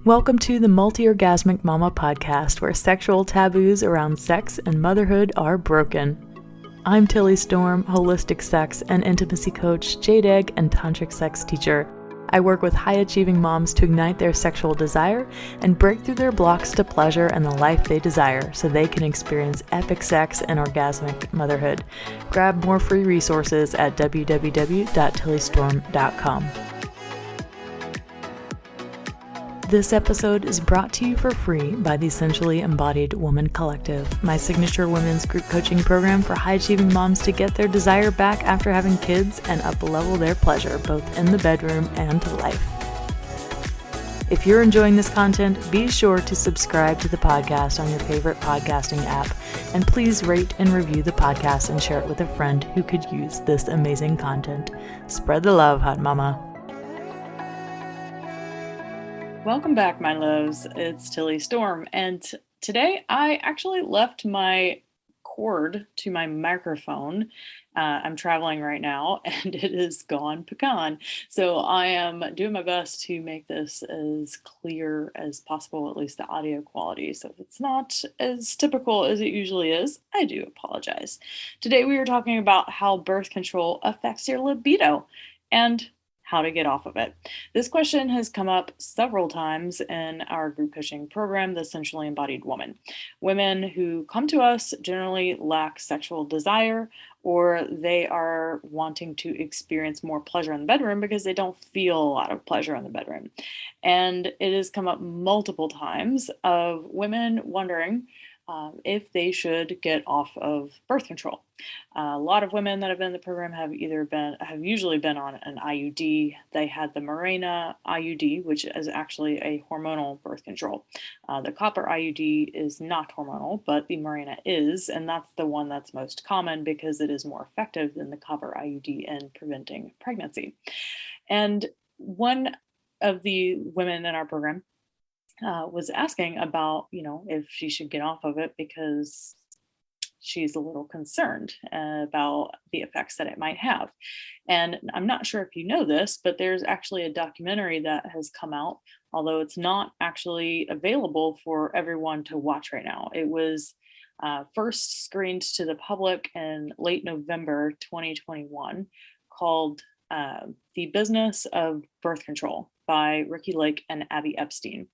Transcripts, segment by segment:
Welcome to the Multi-Orgasmic Mama podcast, where sexual taboos around sex and motherhood are broken. I'm Tilly Storm, holistic sex and intimacy coach, jade egg, and tantric sex teacher. I work with high-achieving moms to ignite their sexual desire and break through their blocks to pleasure and the life they desire so they can experience epic sex and orgasmic motherhood. Grab more free resources at www.tillystorm.com. This episode is brought to you for free by the Essentially Embodied Woman Collective, my signature women's group coaching program for high-achieving moms to get their desire back after having kids and up-level their pleasure, both in the bedroom and life. If you're enjoying this content, be sure to subscribe to the podcast on your favorite podcasting app, and please rate and review the podcast and share it with a friend who could use this amazing content. Spread the love, hot mama. Welcome back, my loves. It's Tilly Storm, and today I actually left my cord to my microphone. I'm traveling right now, and it is gone pecan. So I am doing my best to make this as clear as possible, at least the audio quality. So if it's not as typical as it usually is, I do apologize. Today we are talking about how birth control affects your libido and how to get off of it. This question has come up several times in our group coaching program, The Essentially Embodied Woman. Women who come to us generally lack sexual desire, or they are wanting to experience more pleasure in the bedroom because they don't feel a lot of pleasure in the bedroom. And it has come up multiple times of women wondering if they should get off of birth control. A lot of women that have been in the program have usually been on an IUD. They had the Mirena IUD, which is actually a hormonal birth control. The copper IUD is not hormonal, but the Mirena is, and that's the one that's most common because it is more effective than the copper IUD in preventing pregnancy. And one of the women in our program was asking about, if she should get off of it because she's a little concerned about the effects that it might have. And I'm not sure if you know this, but there's actually a documentary that has come out, although it's not actually available for everyone to watch right now. It was first screened to the public in late November 2021, called The Business of Birth Control by Ricky Lake and Abby Epstein.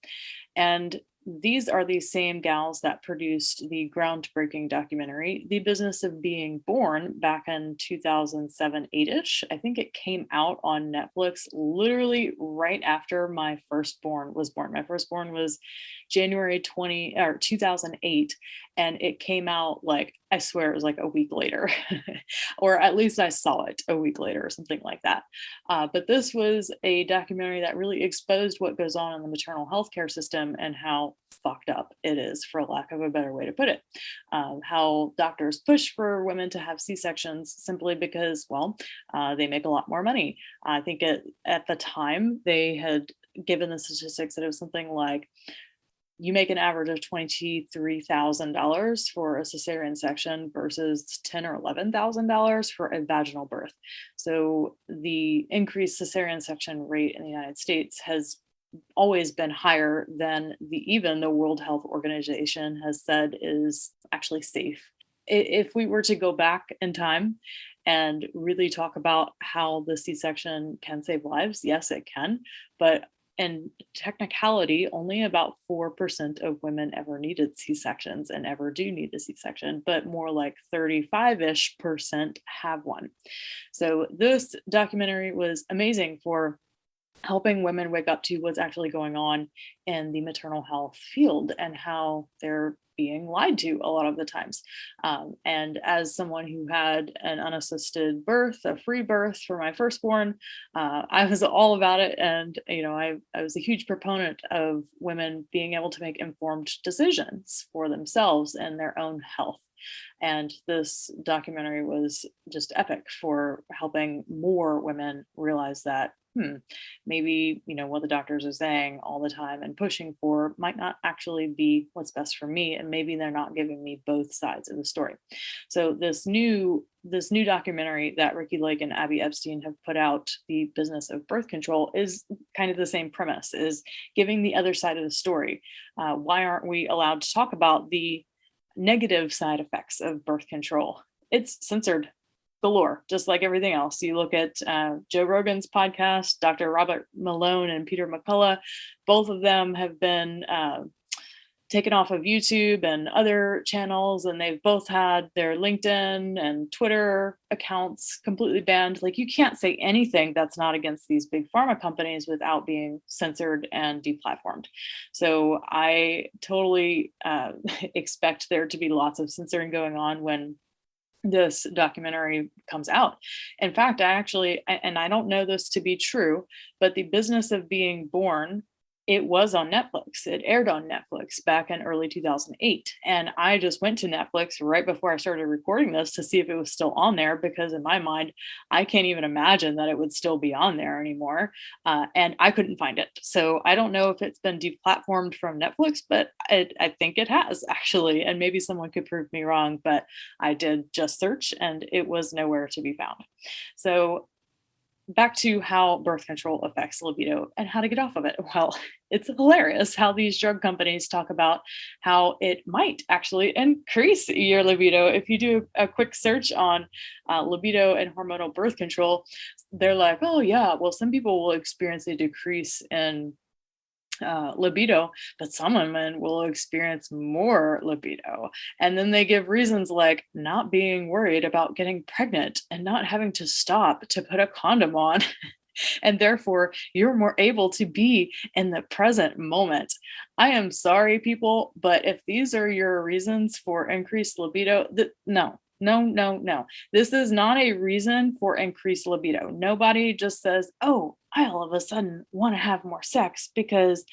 And these are the same gals that produced the groundbreaking documentary, The Business of Being Born, back in 2007-8-ish. I think it came out on Netflix literally right after my firstborn was born. My firstborn was January 2008, and it came out I swear it was a week later, or at least I saw it a week later or something like that. But this was a documentary that really exposed what goes on in the maternal healthcare system and how fucked up it is, for lack of a better way to put it. How doctors push for women to have C-sections simply because, they make a lot more money. I think at the time they had given the statistics that it was something like, you make an average of $23,000 for a cesarean section versus $10,000 or $11,000 for a vaginal birth. So the increased cesarean section rate in the United States has always been higher than even the World Health Organization has said is actually safe. If we were to go back in time and really talk about how the C-section can save lives, yes, it can, but in technicality, only about 4% of women ever needed C-sections and ever do need a C-section, but more like 35-ish% have one. So this documentary was amazing for helping women wake up to what's actually going on in the maternal health field and how they're being lied to a lot of the times. And as someone who had an unassisted birth, a free birth for my firstborn, I was all about it. And, I was a huge proponent of women being able to make informed decisions for themselves and their own health. And this documentary was just epic for helping more women realize that maybe, what the doctors are saying all the time and pushing for might not actually be what's best for me. And maybe they're not giving me both sides of the story. So this new documentary that Ricky Lake and Abby Epstein have put out, The Business of Birth Control, is kind of the same premise, is giving the other side of the story. Why aren't we allowed to talk about the negative side effects of birth control? It's censored galore, just like everything else. You look at Joe Rogan's podcast, Dr. Robert Malone and Peter McCullough, both of them have been taken off of YouTube and other channels, and they've both had their LinkedIn and Twitter accounts completely banned. Like, you can't say anything that's not against these big pharma companies without being censored and deplatformed. So I totally expect there to be lots of censoring going on when this documentary comes out. In fact, and I don't know this to be true, but The Business of Being Born, it was on Netflix. It aired on Netflix back in early 2008. And I just went to Netflix right before I started recording this to see if it was still on there, because in my mind, I can't even imagine that it would still be on there anymore. And I couldn't find it. So I don't know if it's been deplatformed from Netflix, but I think it has, actually. And maybe someone could prove me wrong, but I did just search and it was nowhere to be found. So back to how birth control affects libido and how to get off of it. Well, it's hilarious how these drug companies talk about how it might actually increase your libido. If you do a quick search on libido and hormonal birth control, they're like, oh, yeah, well, some people will experience a decrease in libido, but some women will experience more libido. And then they give reasons like not being worried about getting pregnant and not having to stop to put a condom on. And therefore, you're more able to be in the present moment. I am sorry, people, but if these are your reasons for increased libido, no. No, no, no. This is not a reason for increased libido. Nobody just says, oh, I all of a sudden want to have more sex because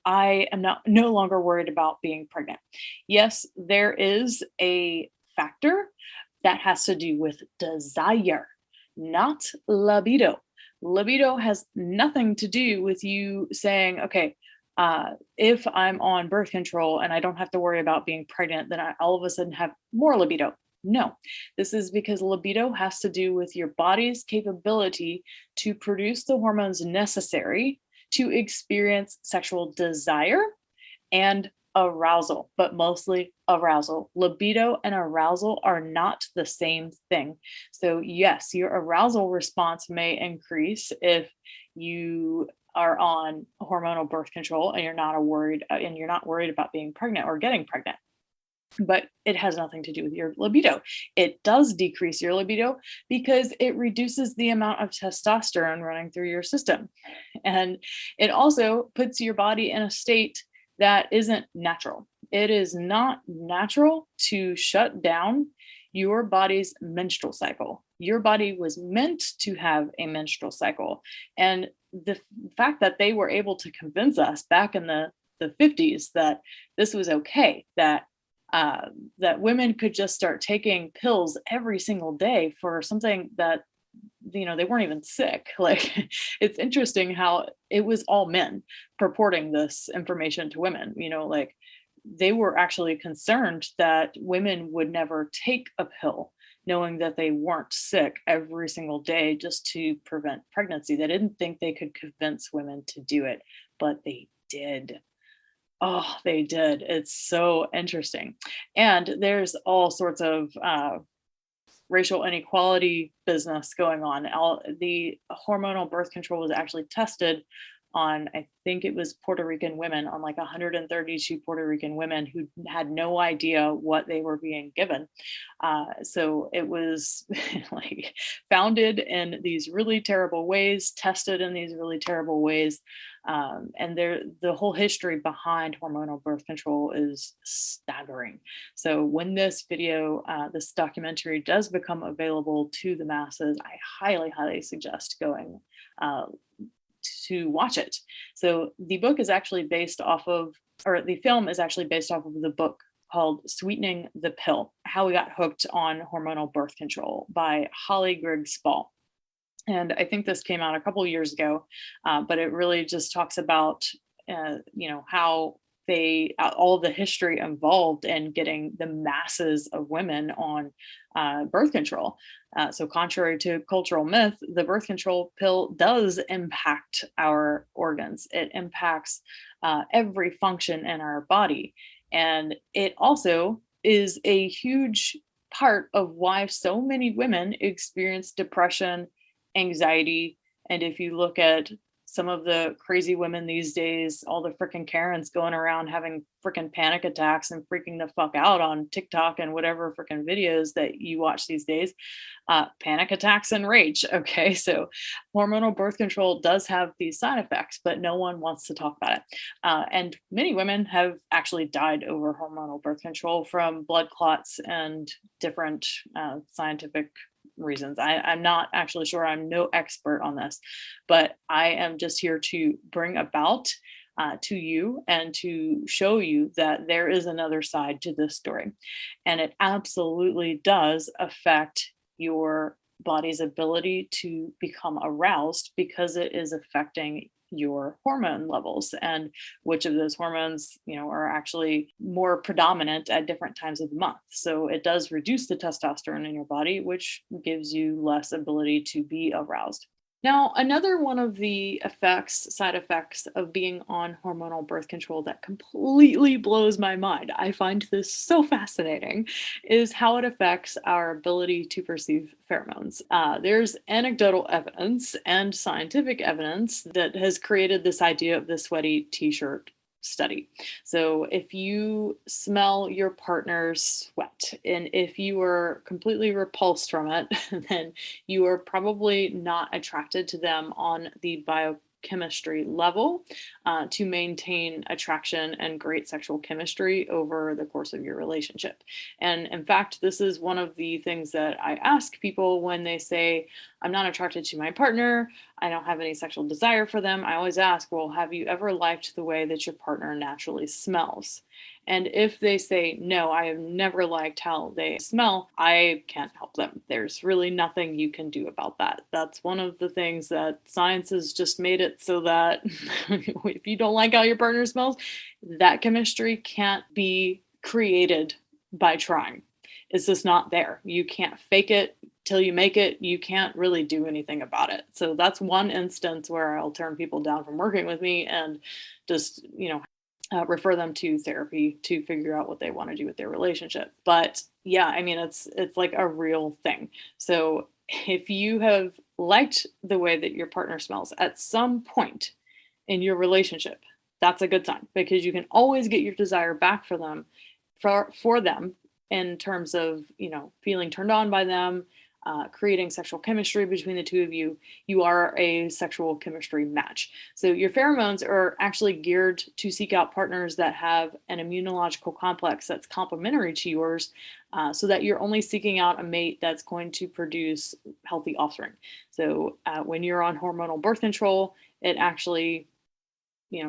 I am no longer worried about being pregnant. Yes, there is a factor that has to do with desire, not libido. Libido has nothing to do with you saying, okay, if I'm on birth control and I don't have to worry about being pregnant, then I all of a sudden have more libido. No, this is because libido has to do with your body's capability to produce the hormones necessary to experience sexual desire and arousal, but mostly arousal. Libido and arousal are not the same thing. So, yes, your arousal response may increase if you are on hormonal birth control and you're not worried about being pregnant or getting pregnant. But it has nothing to do with your libido. It does decrease your libido because it reduces the amount of testosterone running through your system. And it also puts your body in a state that isn't natural. It is not natural to shut down your body's menstrual cycle. Your body was meant to have a menstrual cycle. And the fact that they were able to convince us back in the 50s that this was okay, that women could just start taking pills every single day for something that they weren't even sick. Like, it's interesting how it was all men purporting this information to women. Like, they were actually concerned that women would never take a pill knowing that they weren't sick every single day just to prevent pregnancy. They didn't think they could convince women to do it, but they did. Oh, they did. It's so interesting. And there's all sorts of racial inequality business going on. The hormonal birth control was actually tested on, I think it was Puerto Rican women, on like 132 Puerto Rican women who had no idea what they were being given. So it was like founded in these really terrible ways, tested in these really terrible ways. And the whole history behind hormonal birth control is staggering. So when this documentary does become available to the masses, I highly, highly suggest going to watch it. So the film is actually based off of the book called Sweetening the Pill: How We Got Hooked on Hormonal Birth Control by Holly Griggs Spall. And I think this came out a couple years ago, but it really just talks about, how all the history involved in getting the masses of women on birth control. So, contrary to cultural myth, the birth control pill does impact our organs. It impacts every function in our body, and it also is a huge part of why so many women experience depression, anxiety. And if you look at some of the crazy women these days, all the freaking Karens going around having freaking panic attacks and freaking the fuck out on TikTok and whatever freaking videos that you watch these days, panic attacks and rage. Okay. So hormonal birth control does have these side effects, but no one wants to talk about it. And many women have actually died over hormonal birth control from blood clots and different scientific reasons. I'm not actually sure. I'm no expert on this, but I am just here to bring about to you and to show you that there is another side to this story. And it absolutely does affect your body's ability to become aroused because it is affecting your hormone levels and which of those hormones are actually more predominant at different times of the month. So it does reduce the testosterone in your body, which gives you less ability to be aroused. Now, another one of the side effects of being on hormonal birth control that completely blows my mind, I find this so fascinating, is how it affects our ability to perceive pheromones. There's anecdotal evidence and scientific evidence that has created this idea of the sweaty t shirt study. So if you smell your partner's sweat and if you are completely repulsed from it, then you are probably not attracted to them on the biochemistry level to maintain attraction and great sexual chemistry over the course of your relationship. And in fact, this is one of the things that I ask people when they say, I'm not attracted to my partner, I don't have any sexual desire for them. I always ask, well, have you ever liked the way that your partner naturally smells? And if they say, no, I have never liked how they smell, I can't help them. There's really nothing you can do about that. That's one of the things that science has just made it so that if you don't like how your partner smells, that chemistry can't be created by trying. It's just not there. You can't fake it till you make it. You can't really do anything about it. So that's one instance where I'll turn people down from working with me and just, refer them to therapy to figure out what they want to do with their relationship. But yeah, I mean, it's like a real thing. So if you have liked the way that your partner smells at some point in your relationship, that's a good sign because you can always get your desire back for them in terms of feeling turned on by them, creating sexual chemistry between the two of you. You are a sexual chemistry match. So your pheromones are actually geared to seek out partners that have an immunological complex that's complementary to yours, so that you're only seeking out a mate that's going to produce healthy offspring. So when you're on hormonal birth control, it actually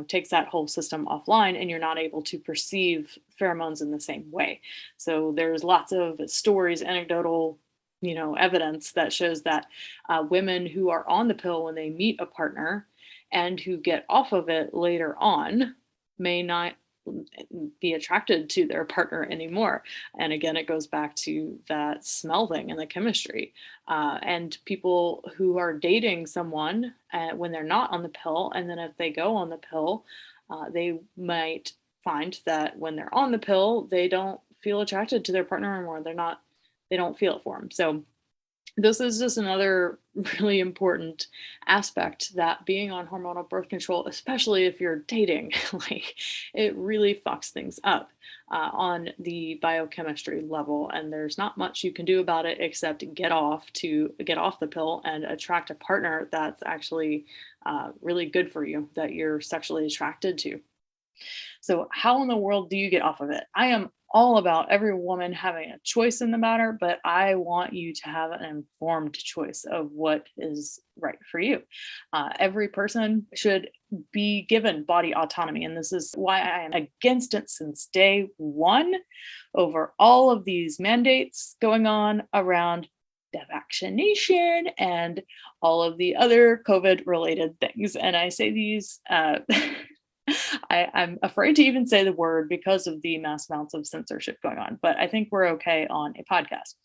takes that whole system offline and you're not able to perceive pheromones in the same way. So there's lots of stories, anecdotal evidence that shows that women who are on the pill when they meet a partner and who get off of it later on may not be attracted to their partner anymore. And again, it goes back to that smell thing and the chemistry. And people who are dating someone when they're not on the pill, and then if they go on the pill, they might find that when they're on the pill, they don't feel attracted to their partner anymore. They don't feel it for them. So this is just another really important aspect that being on hormonal birth control, especially if you're dating, like it really fucks things up on the biochemistry level. And there's not much you can do about it except get off the pill and attract a partner that's actually really good for you, that you're sexually attracted to. So, how in the world do you get off of it? I am all about every woman having a choice in the matter, but I want you to have an informed choice of what is right for you. Every person should be given body autonomy. And this is why I am against it since day one over all of these mandates going on around the vaccination and all of the other COVID related things. And I say these, I'm afraid to even say the word because of the mass amounts of censorship going on, but I think we're okay on a podcast.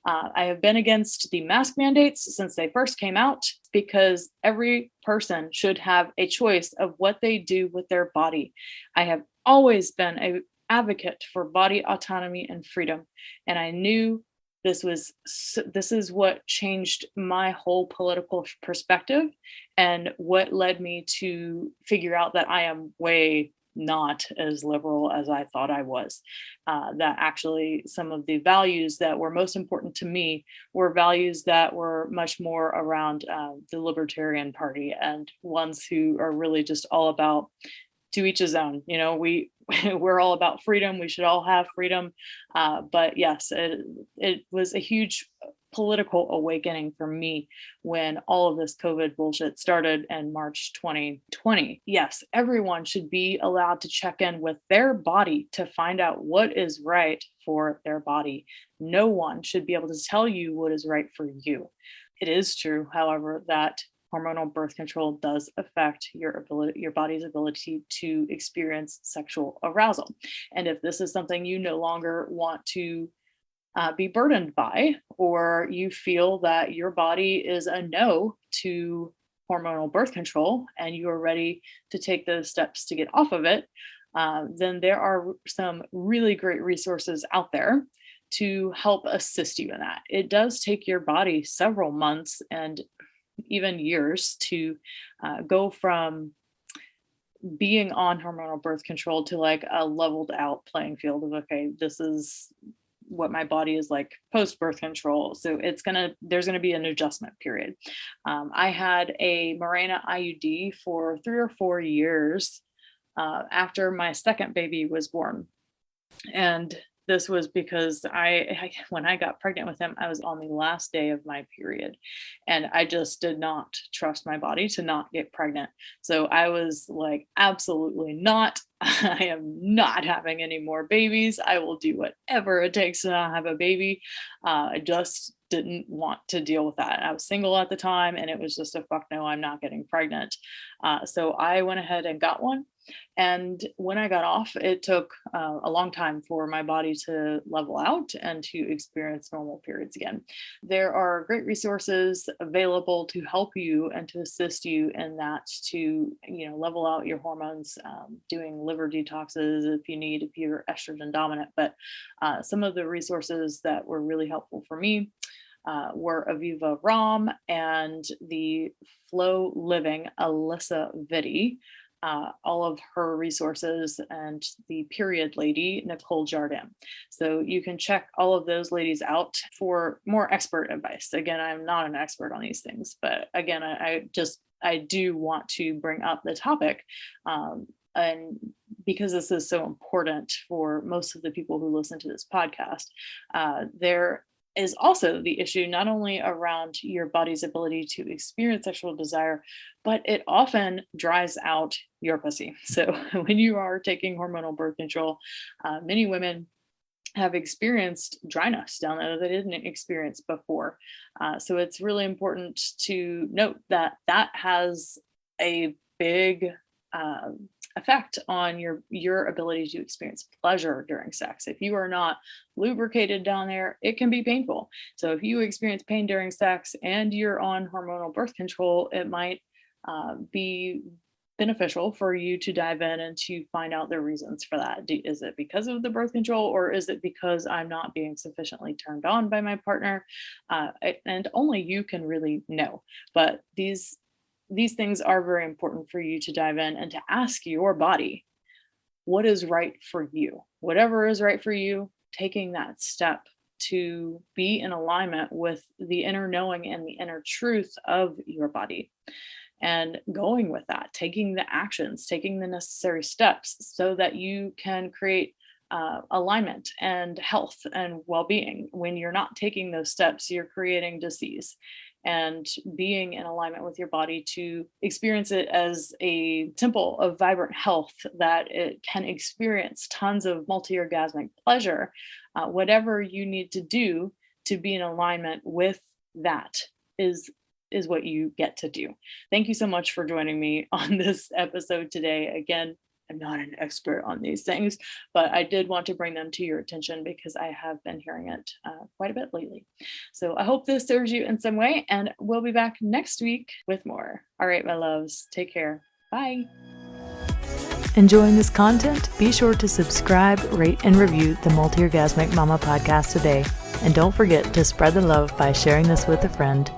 I have been against the mask mandates since they first came out because every person should have a choice of what they do with their body. I have always been an advocate for body autonomy and freedom, and I knew this is what changed my whole political perspective and what led me to figure out that I am way not as liberal as I thought I was. That actually some of the values that were most important to me were values that were much more around the Libertarian Party and ones who are really just all about to each his own. You know, we're all about freedom. We should all have freedom. But yes, it was a huge political awakening for me when all of this COVID bullshit started in March 2020. Yes, everyone should be allowed to check in with their body to find out what is right for their body. No one should be able to tell you what is right for you. It is true, however, that hormonal birth control does affect your body's ability to experience sexual arousal. And if this is something you no longer want to be burdened by, or you feel that your body is a no to hormonal birth control and you are ready to take those steps to get off of it, then there are some really great resources out there to help assist you in that. It does take your body several months and even years to go from being on hormonal birth control to like a leveled out playing field of, okay, this is what my body is like post birth control. So there's gonna be an adjustment period. I had a Mirena IUD for 3 or 4 years after my second baby was born. And this was because when I got pregnant with him, I was on the last day of my period and I just did not trust my body to not get pregnant. So I was like, absolutely not. I am not having any more babies. I will do whatever it takes to not have a baby. I just didn't want to deal with that. I was single at the time and it was just a fuck no, I'm not getting pregnant. So I went ahead and got one. And when I got off, it took a long time for my body to level out and to experience normal periods again. There are great resources available to help you and to assist you in that, to level out your hormones, doing liver detoxes if you need, if you're estrogen dominant. But some of the resources that were really helpful for me were Aviva Ram and the Flow Living Alyssa Vitti. All of her resources, and the period lady, Nicole Jardin. So you can check all of those ladies out for more expert advice. Again, I'm not an expert on these things, but again, I do want to bring up the topic. And because this is so important for most of the people who listen to this podcast, there is also the issue not only around your body's ability to experience sexual desire, but it often dries out your pussy. So when you are taking hormonal birth control, many women have experienced dryness down there that they didn't experience before. So it's really important to note that that has a big effect on your ability to experience pleasure during sex. If you are not lubricated down there, it can be painful. So if you experience pain during sex and you're on hormonal birth control, it might be beneficial for you to dive in and to find out the reasons for that. Is it because of the birth control, or is it because I'm not being sufficiently turned on by my partner? And only you can really know. But these things are very important for you to dive in and to ask your body what is right for you. Whatever is right for you, taking that step to be in alignment with the inner knowing and the inner truth of your body, and going with that, taking the actions, taking the necessary steps so that you can create alignment and health and well-being. When you're not taking those steps, you're creating disease. And being in alignment with your body to experience it as a temple of vibrant health, that it can experience tons of multi-orgasmic pleasure, whatever you need to do to be in alignment with that is what you get to do. Thank you so much for joining me on this episode today. Again, I'm not an expert on these things, but I did want to bring them to your attention because I have been hearing it quite a bit lately. So I hope this serves you in some way, and we'll be back next week with more. All right, my loves, take care. Bye. Enjoying this content? Be sure to subscribe, rate, and review the Multi-Orgasmic Mama podcast today. And don't forget to spread the love by sharing this with a friend.